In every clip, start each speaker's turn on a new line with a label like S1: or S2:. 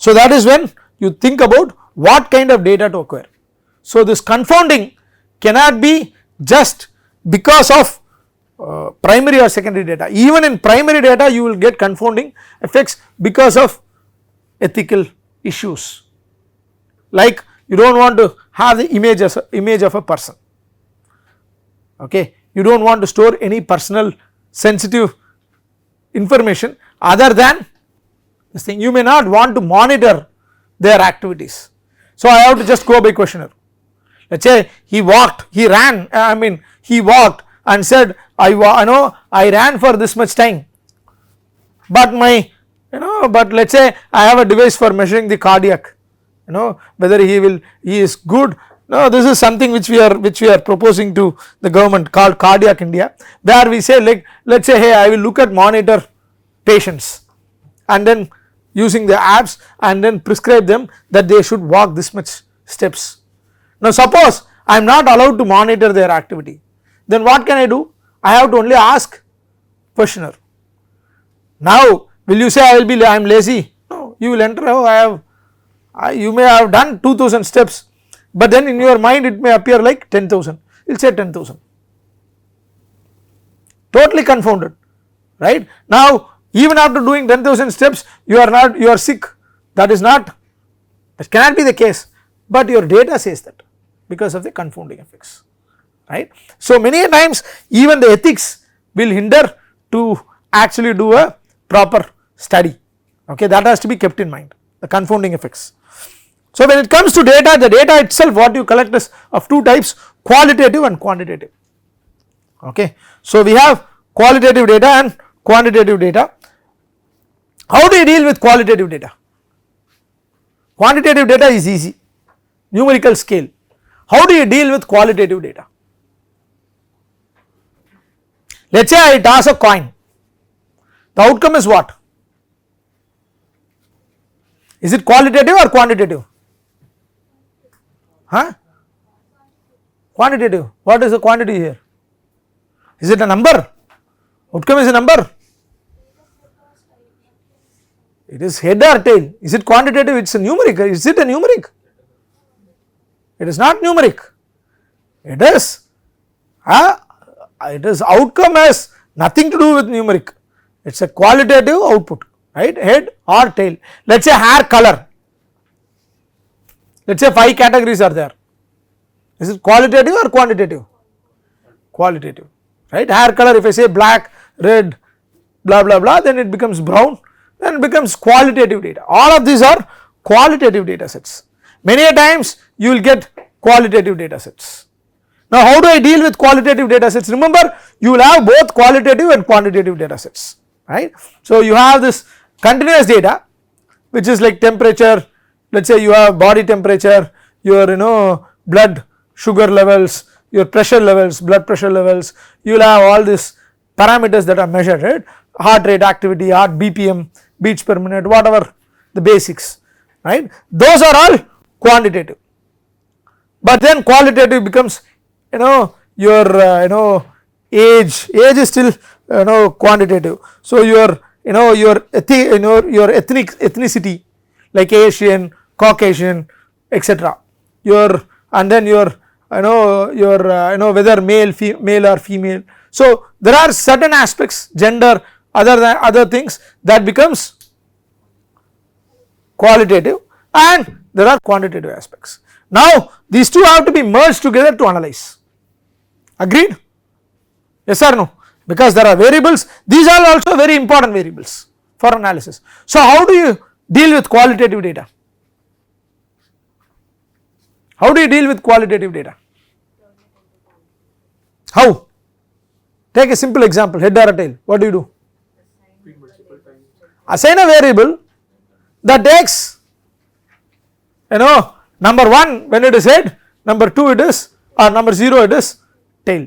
S1: So that is when you think about what kind of data to acquire. So this confounding cannot be just because of primary or secondary data. Even in primary data you will get confounding effects because of ethical issues, like you do not want to have the image of a person, okay. You do not want to store any personal sensitive information other than this thing. You may not want to monitor their activities. So I have to just go by questionnaire. Let us say he walked, he ran, he walked and said I ran for this much time, but my but let us say I have a device for measuring the cardiac, whether he is good. No, this is something which we are proposing to the government called Cardiac India, where we say, like, let us say, hey, I will look at monitor patients and then using the apps and then prescribe them that they should walk this much steps. Now suppose I am not allowed to monitor their activity, then what can I do? I have to only ask questionnaire. Now will you say I am lazy? No, you will enter, oh, you may have done 2000 steps, but then in your mind it may appear like 10,000, you will say 10,000, totally confounded, right. Now even after doing 10,000 steps you are sick, that cannot be the case, but your data says that because of the confounding effects, right. So many a times even the ethics will hinder to actually do a proper study, okay, that has to be kept in mind, the confounding effects. So when it comes to data, the data itself what you collect is of two types, qualitative and quantitative, okay. So we have qualitative data and quantitative data. How do you deal with qualitative data? Quantitative data is easy, numerical scale. How do you deal with qualitative data? Let us say I toss a coin, the outcome is what? Is it qualitative or quantitative? Quantitative. What is the quantity here? Is it a number? Outcome is a number. It is head or tail. Is it quantitative? It is a numeric. Is it a numeric? It is not numeric. It is outcome has nothing to do with numeric. It is a qualitative output, right, head or tail. Let us say hair color, let us say 5 categories are there. Is it qualitative or quantitative? Qualitative, right. Hair color, if I say black, red, blah blah blah, then it becomes brown, then it becomes qualitative data. All of these are qualitative data sets. Many a times you will get qualitative data sets. Now how do I deal with qualitative data sets? Remember, you will have both qualitative and quantitative data sets, right. So you have this continuous data which is like temperature, let us say you have body temperature, your blood sugar levels, your pressure levels, blood pressure levels, you will have all these parameters that are measured, right, heart rate, activity, heart BPM, beats per minute, whatever the basics, right, those are all quantitative. But then qualitative becomes your age is still quantitative. So your ethnicity like Asian, Caucasian, etc. And then your whether male or female. So there are certain aspects, gender, other things that becomes qualitative, and there are quantitative aspects. Now these two have to be merged together to analyze. Agreed? Yes or no? Because there are variables, these are also very important variables for analysis. So how do you deal with qualitative data? How do you deal with qualitative data? How? Take a simple example, head or a tail, what do you do? Assign a variable that takes number 1 when it is head, number 2 it is, or number 0 it is tail,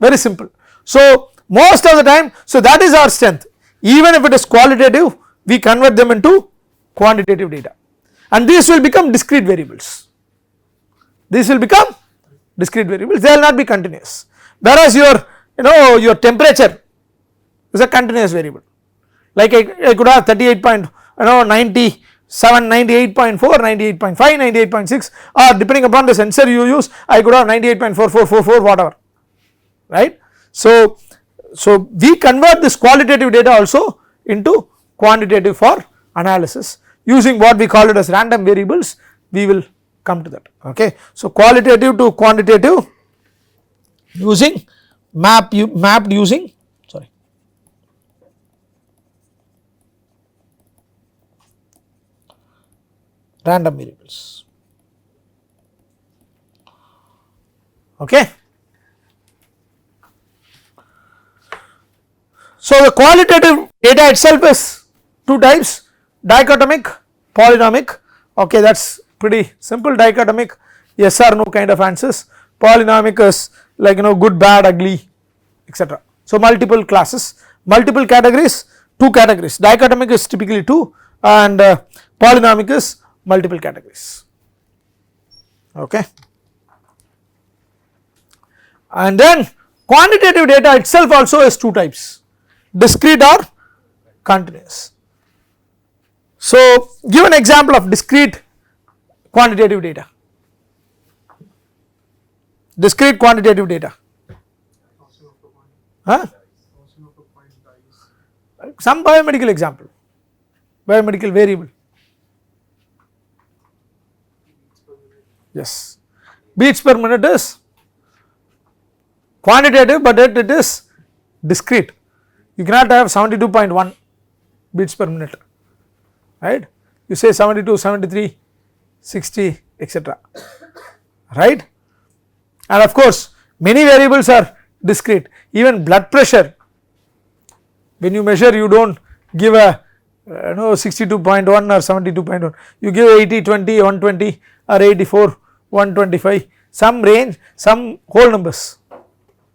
S1: very simple. So most of the time, so that is our strength, even if it is qualitative we convert them into quantitative data, and these will become discrete variables, they will not be continuous, whereas your temperature is a continuous variable, like I could have 38.90 98.4, 98.5, 98.6, or depending upon the sensor you use, I could have 98.4444 whatever, right. So we convert this qualitative data also into quantitative for analysis using what we call it as random variables. We will come to that, okay. So qualitative to quantitative using mapped using random variables, okay. So the qualitative data itself is two types, dichotomic, polynomic, okay, that is pretty simple. Dichotomic, yes or no kind of answers, polynomic is like good, bad, ugly, etc. So multiple classes, multiple categories, two categories, dichotomic is typically two and polynomic is multiple categories, okay. And then quantitative data itself also is two types, discrete or continuous. So give an example of discrete quantitative data, discrete quantitative data, some biomedical example, biomedical variable, yes, beats per minute is quantitative, but it is discrete. You cannot have 72.1 beats per minute, right. You say 72, 73, 60, etc., right. And of course many variables are discrete, even blood pressure, when you measure you do not give a 62.1 or 72.1, you give 80, 20, 120 or 84, 125, some range, some whole numbers,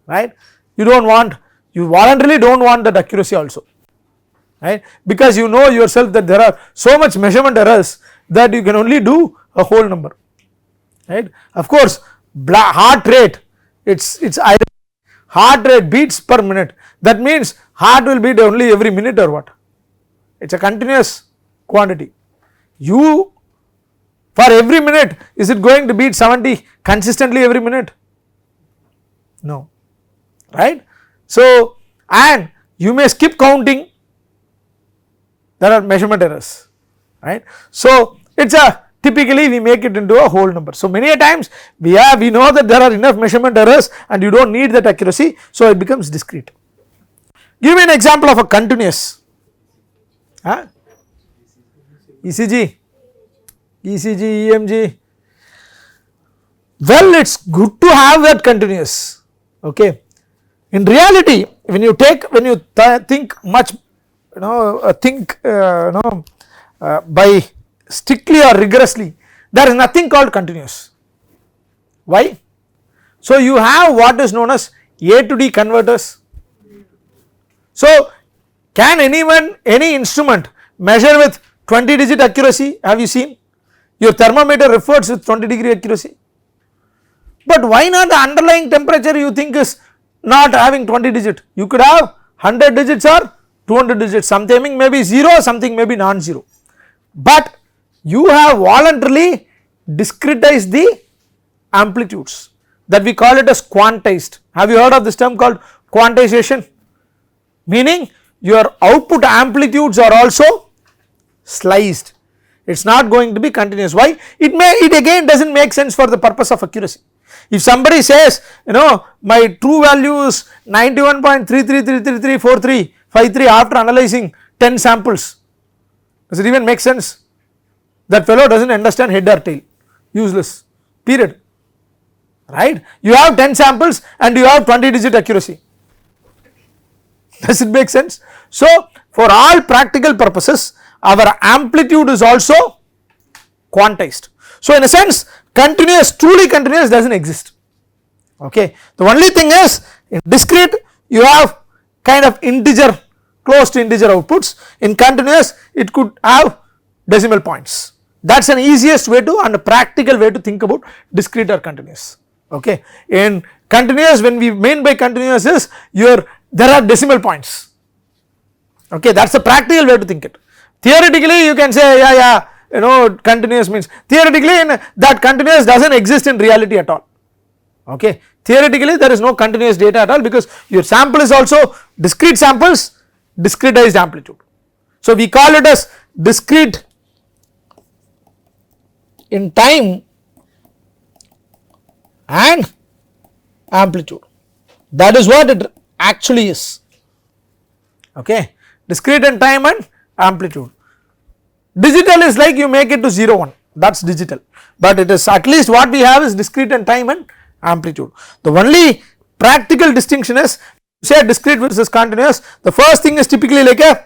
S1: right. You do not want, you voluntarily do not want that accuracy also, right, because you know yourself that there are so much measurement errors that you can only do a whole number, right. Of course heart rate, it's heart rate beats per minute, that means heart will beat only every minute or what, it is a continuous quantity. You for every minute, is it going to beat 70 consistently every minute? No, right. So and you may skip counting, there are measurement errors, right. So it is a typically we make it into a whole number. So many a times we know that there are enough measurement errors and you do not need that accuracy, so it becomes discrete. Give me an example of a continuous, ECG, EMG, well it is good to have that continuous, okay. In reality when you think much by strictly or rigorously, there is nothing called continuous. Why? So you have what is known as A to D converters. So can any instrument measure with 20 digit accuracy? Have you seen? Your thermometer records with 20-degree accuracy, but why not the underlying temperature you think is not having 20 digit? You could have 100 digits or 200 digits, something may be 0, something may be non-zero, but you have voluntarily discretized the amplitudes, that we call it as quantized. Have you heard of this term called quantization? Meaning your output amplitudes are also sliced, it is not going to be continuous. Why? It again does not make sense for the purpose of accuracy. If somebody says my true value is 91.33334353 after analyzing 10 samples, does it even make sense? That fellow does not understand head or tail, useless, period, right. You have 10 samples and you have 20 digit accuracy, does it make sense? So for all practical purposes our amplitude is also quantized. So in a sense continuous, truly continuous does not exist, okay. The only thing is in discrete you have kind of integer, close to integer outputs, in continuous it could have decimal points. That is an easiest way to and a practical way to think about discrete or continuous, okay. In continuous, when we mean by continuous is there are decimal points, okay, that is the practical way to think it. Theoretically you can say continuous means? Theoretically that continuous does not exist in reality at all. Okay. Theoretically there is no continuous data at all, because your sample is also discrete samples, discretized amplitude. So we call it as discrete in time and amplitude. That is what it actually is. Okay. Discrete in time and amplitude. Digital is like you make it to 0 1, that is digital, but it is at least what we have is discrete in time and amplitude. The only practical distinction is, say discrete versus continuous, the first thing is typically like a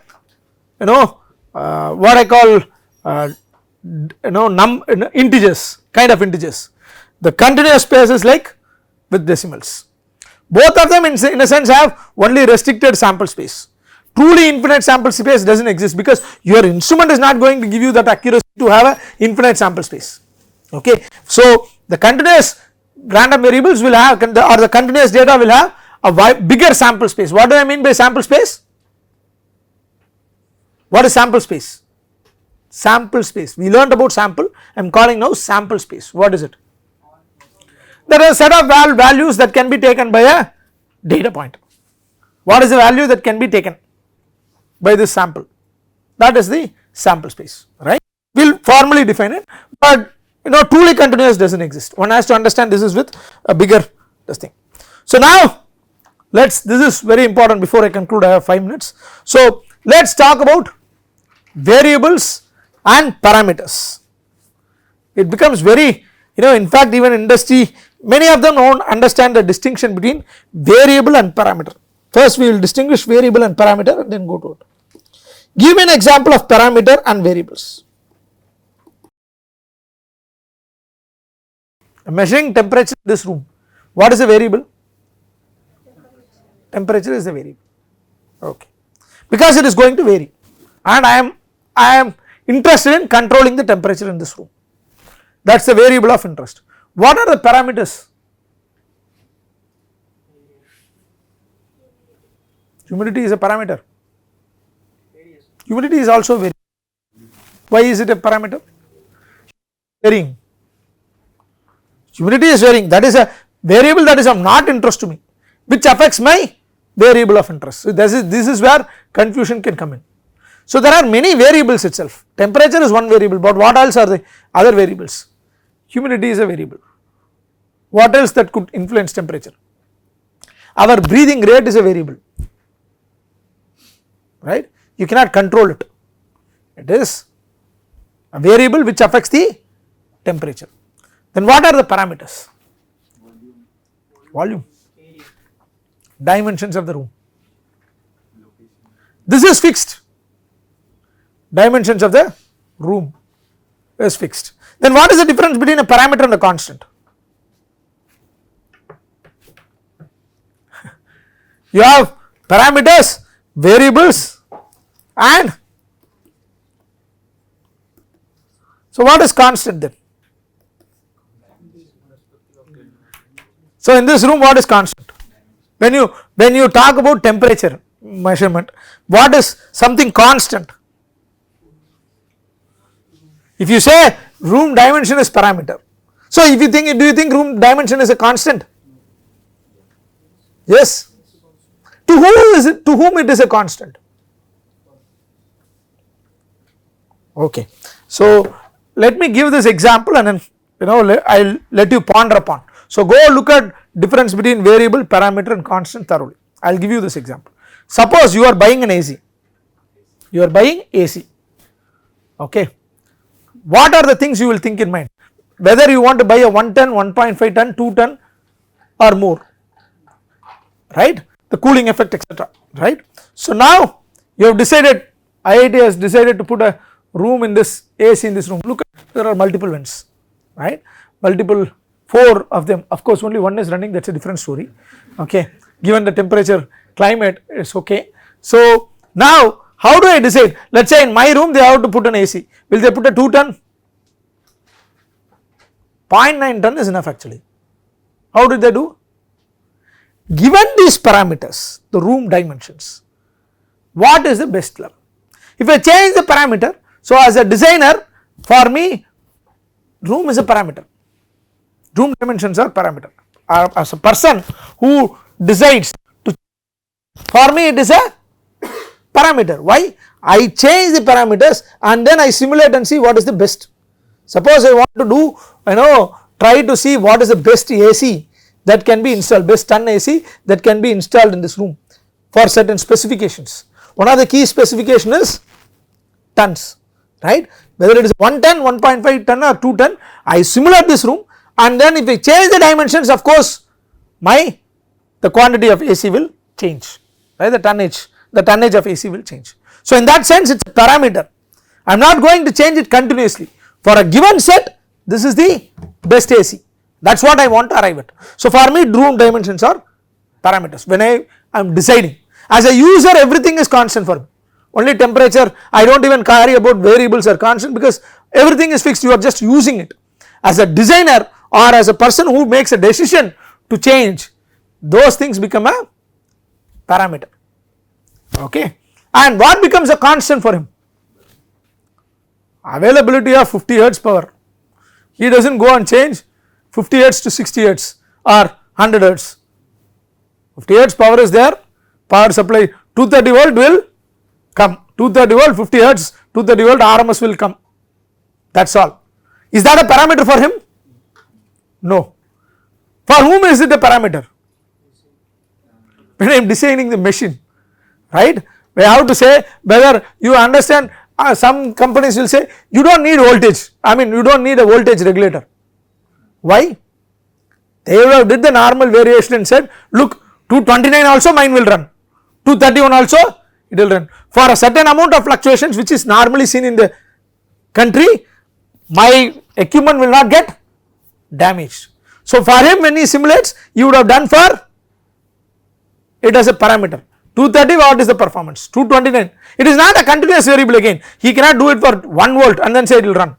S1: what I call integers, kind of integers. The continuous space is like with decimals. Both of them in a sense have only restricted sample space. Truly infinite sample space does not exist, because your instrument is not going to give you that accuracy to have a infinite sample space. Okay. So the continuous random variables will have, or the continuous data will have a bigger sample space. What do I mean by sample space? What is sample space? Sample space, we learned about sample, I am calling now sample space. What is it? There are a set of values that can be taken by a data point. What is the value that can be taken by this sample? That is the sample space, right? We will formally define it, but truly continuous does not exist. One has to understand this is with a bigger this thing. So now this is very important. Before I conclude, I have 5 minutes. So let us talk about variables and parameters. It becomes very, in fact even industry, many of them don't understand the distinction between variable and parameter. First we will distinguish variable and parameter and then go to it. Give me an example of parameter and variables. Measuring temperature in this room, what is a variable? Temperature is a variable, okay, because it is going to vary, and I am interested in controlling the temperature in this room, that is the variable of interest. What are the parameters? Humidity is a parameter, humidity is also varying. Why is it a parameter? Varying. Humidity is varying, that is a variable that is of not interest to me, which affects my variable of interest. So this is where confusion can come in. So there are many variables itself. Temperature is one variable, but what else are the other variables? Humidity is a variable. What else that could influence temperature? Our breathing rate is a variable, right? You cannot control it. It is a variable which affects the temperature. Then what are the parameters? Volume, dimensions of the room. This is fixed. Dimensions of the room is fixed. Then what is the difference between a parameter and a constant? You have parameters, variables, and so what is constant then? So in this room what is constant? When you talk about temperature measurement, what is something constant? If you say room dimension is parameter, so if you think, do you think room dimension is a constant? Yes. To whom is it? To whom it is a constant? Okay. So let me give this example and then I will let you ponder upon. So go look at difference between variable, parameter and constant thoroughly. I will give you this example. Suppose you are buying an AC. You are buying AC. Okay. What are the things you will think in mind? Whether you want to buy a 1 ton, 1.5 ton, 2 ton or more, right? The cooling effect, etc. Right? So now you have decided, IIT has decided to put a room in this AC in this room. Look, there are multiple vents, right? Multiple, 4 of them. Of course, only one is running. That's a different story. Okay, given the temperature, climate, it's okay. So now, how do I decide? Let's say in my room they have to put an AC. Will they put a 2 ton? 0.9 ton is enough actually. How did they do? Given these parameters, the room dimensions, what is the best level? If I change the parameter, so as a designer, For me room is a parameter, room dimensions are parameter. As a person who decides to, for me it is a parameter. Why? I change the parameters and then I simulate and see what is the best. Suppose I want to do, try to see what is the best AC that can be installed, best ton AC that can be installed in this room for certain specifications. One of the key specification is tons, right? Whether it is 1 ton, 1.5 ton or 2 ton, I simulate this room and then if I change the dimensions, of course the quantity of AC will change, right? The tonnage of AC will change. So in that sense it is a parameter. I am not going to change it continuously. For a given set, this is the best AC, that is what I want to arrive at. So for me room dimensions are parameters when I am deciding. As a user everything is constant for me, only temperature, I do not even care about variables are constant because everything is fixed, you are just using it. As a designer or as a person who makes a decision to change, those things become a parameter, okay. And what becomes a constant for him? Availability of 50 hertz power. He does not go and change 50 hertz to 60 hertz or 100 hertz. 50 hertz power is there, power supply 230 volt will come, 230 volt 50 hertz 230 volt RMS will come, that is all. Is that a parameter for him? No. For whom is it a parameter? When I am designing the machine, right? We have to say whether you understand. Some companies will say you do not need voltage, you do not need a voltage regulator. Why? They would have did the normal variation and said look 229 also mine will run, 231 also it will run. For a certain amount of fluctuations which is normally seen in the country, my equipment will not get damaged. So for him when he simulates, he would have done for it as a parameter. 230 what is the performance, 229, it is not a continuous variable again, he cannot do it for 1 volt and then say it will run.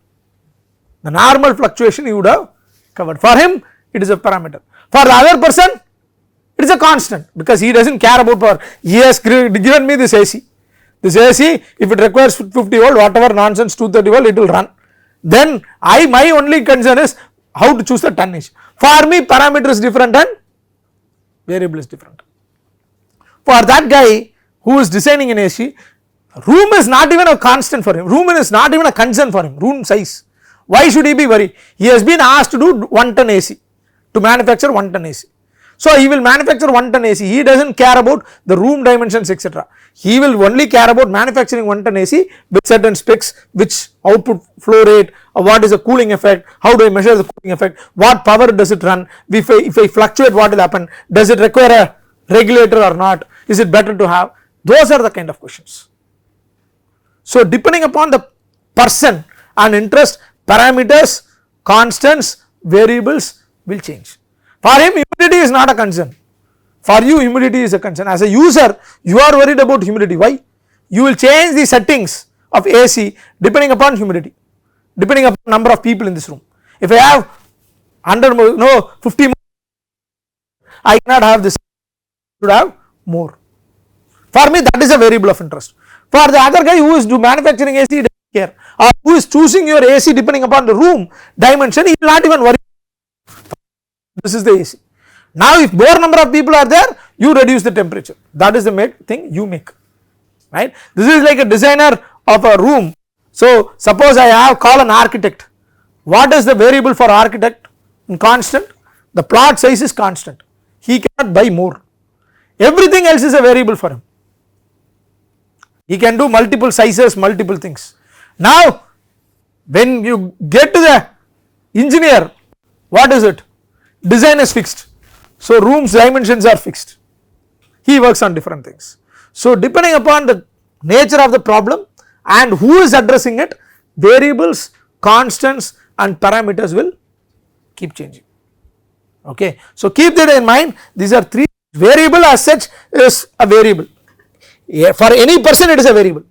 S1: The normal fluctuation he would have covered. For him it is a parameter. For the other person it is a constant because he does not care about power. He has given me this AC. This AC if it requires 50 volt whatever nonsense 230 volt it will run. Then my only concern is how to choose the tonnage. For me parameter is different and variable is different. For that guy who is designing an AC, room is not even a constant for him, room is not even a concern for him, room size. Why should he be worried? He has been asked to do 1 ton AC, to manufacture 1 ton AC. So he will manufacture 1 ton AC, he does not care about the room dimensions etc. He will only care about manufacturing 1 ton AC with certain specs, which output flow rate, what is the cooling effect, how do I measure the cooling effect, what power does it run, if I fluctuate what will happen, does it require a regulator or not, is it better to have, those are the kind of questions. So depending upon the person and interest, parameters, constants, variables will change. For him humidity is not a concern, for you humidity is a concern. As a user you are worried about humidity. Why? You will change the settings of AC depending upon humidity, depending upon number of people in this room. If I have 50 I cannot have this, should have more. For me that is a variable of interest. For the other guy who is manufacturing AC, he does not care, or who is choosing your AC depending upon the room dimension, he will not even worry. This is the AC. Now if more number of people are there, you reduce the temperature, that is the thing you make, right. This is like a designer of a room. So suppose I call an architect, what is the variable for architect? Constant. The plot size is constant, he cannot buy more, everything else is a variable for him. He can do multiple sizes, multiple things. Now when you get to the engineer, what is it? Design is fixed, so rooms dimensions are fixed, he works on different things. So depending upon the nature of the problem and who is addressing it, variables, constants and parameters will keep changing, okay. So keep that in mind, these are three. Variable as such is a variable, for any person it is a variable,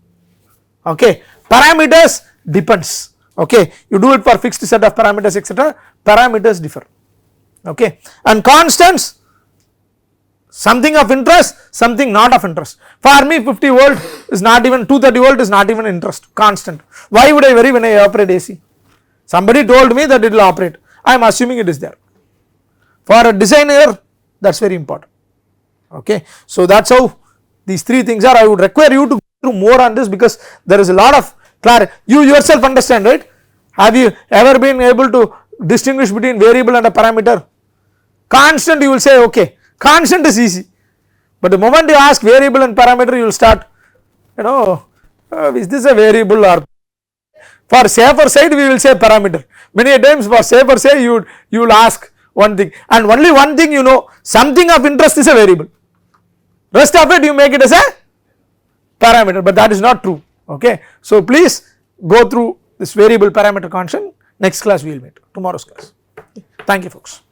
S1: okay. Parameters depends, okay, you do it for fixed set of parameters etc, parameters differ, okay. And constants something of interest, something not of interest. For me 50 volt is not even 230 volt is not even interest constant. Why would I worry when I operate AC? Somebody told me that it will operate, I am assuming it is there. For a designer that is very important. Okay. So that is how these three things are. I would require you to go through more on this because there is a lot of clarity. You yourself understand, right? Have you ever been able to distinguish between variable and a parameter? Constant you will say okay, constant is easy, but the moment you ask variable and parameter you will start, is this a variable, or for safer side we will say parameter. Many times for safer side you will ask one thing, and only one thing something of interest is a variable, rest of it you make it as a parameter, but that is not true. Okay. So please go through this variable parameter constant. Next class we will meet, tomorrow's class. Thank you folks.